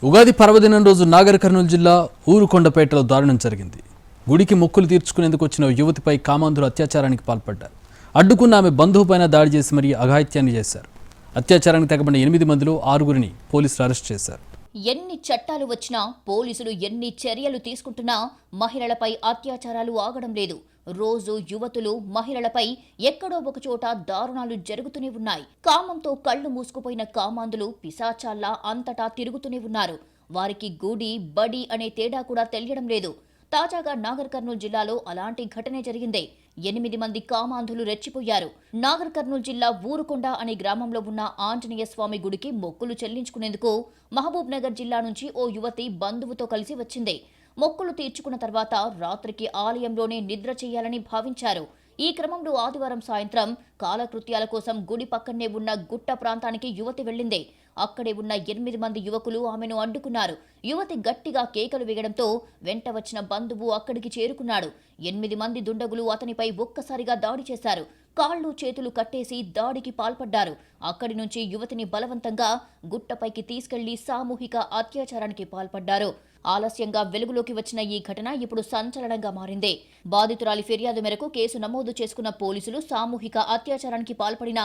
ఉగాది పర్వదినం రోజు నాగర్ కర్నూలు జిల్లా ఊరుకొండపేటలో దారుణం జరిగింది. గుడికి మొక్కులు తీర్చుకునేందుకు వచ్చిన యువతిపై కామాంధులు అత్యాచారానికి పాల్పడ్డారు. అడ్డుకున్న ఆమె బంధువుపైన దాడి చేసి మరీ అఘాయిత్యాన్ని చేశారు. అత్యాచారానికి తెగబడిన 8 మందిలో 6గురిని పోలీసులు అరెస్ట్ చేశారు. ఎన్ని చట్టాలు వచ్చినా, పోలీసులు ఎన్ని చర్యలు తీసుకుంటున్నా మహిళలపై అత్యాచారాలు ఆగడం లేదు. రోజు యువతులు, మహిళలపై ఎక్కడో ఒకచోట దారుణాలు జరుగుతూనే ఉన్నాయి. కామంతో కళ్లు మూసుకుపోయిన కామాంధులు పిశాచాల్లా అంతటా తిరుగుతూనే ఉన్నారు. వారికి గుడి, బడి అనే తేడా కూడా తెలియడం లేదు. తాజాగా నాగర్ కర్నూలు జిల్లాలో అలాంటి ఘటనే జరిగింది. 8 మంది కామాంధులు రెచ్చిపోయారు. నాగర్ కర్నూలు జిల్లా ఊరుకొండ అనే గ్రామంలో ఉన్న ఆంజనేయ స్వామి గుడికి మొక్కులు చెల్లించుకునేందుకు మహబూబ్ నగర్ జిల్లా నుంచి ఓ యువతి బంధువుతో కలిసి వచ్చింది. మొక్కులు తీర్చుకున్న తర్వాత రాత్రికి ఆలయంలోనే నిద్ర చేయాలని భావించారు. ఈ క్రమంలో ఆదివారం సాయంత్రం కాలకృత్యాల కోసం గుడి పక్కనే ఉన్న గుట్ట ప్రాంతానికి యువతి వెళ్లింది. అక్కడే ఉన్న 8 మంది యువకులు ఆమెను అడ్డుకున్నారు. యువతి గట్టిగా కేకలు వేయడంతో వెంట వచ్చిన బంధువు అక్కడికి చేరుకున్నాడు. 8 మంది దుండగులు అతనిపై ఒక్కసారిగా దాడి చేశారు. కాళ్లు, చేతులు కట్టేసి దాడికి పాల్పడ్డారు. అక్కడి నుంచి యువతిని బలవంతంగా గుట్టపైకి తీసుకెళ్లి సామూహిక అత్యాచారానికి పాల్పడ్డారు. ఆలస్యంగా వెలుగులోకి వచ్చిన ఈ ఘటన ఇప్పుడు సంచలనంగా మారింది. బాధితురాలి ఫిర్యాదు మేరకు కేసు నమోదు చేసుకున్న పోలీసులు సామూహిక అత్యాచారానికి పాల్పడిన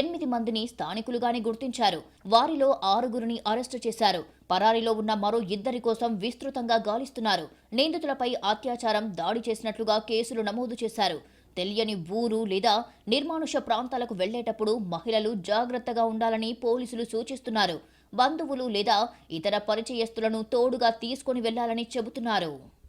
8 మందిని స్థానికులుగానే గుర్తించారు. వారిలో 6గురిని అరెస్టు చేశారు. పరారీలో ఉన్న మరో 2 కోసం విస్తృతంగా గాలిస్తున్నారు. నిందితులపై అత్యాచారం, దాడి చేసినట్లుగా కేసులు నమోదు చేశారు. తెలియని ఊరు లేదా నిర్మానుష ప్రాంతాలకు వెళ్లేటప్పుడు మహిళలు జాగ్రత్తగా ఉండాలని పోలీసులు సూచిస్తున్నారు. బంధువులు లేదా ఇతర పరిచయస్తులను తోడుగా తీసుకుని వెళ్లాలని చెబుతున్నారు.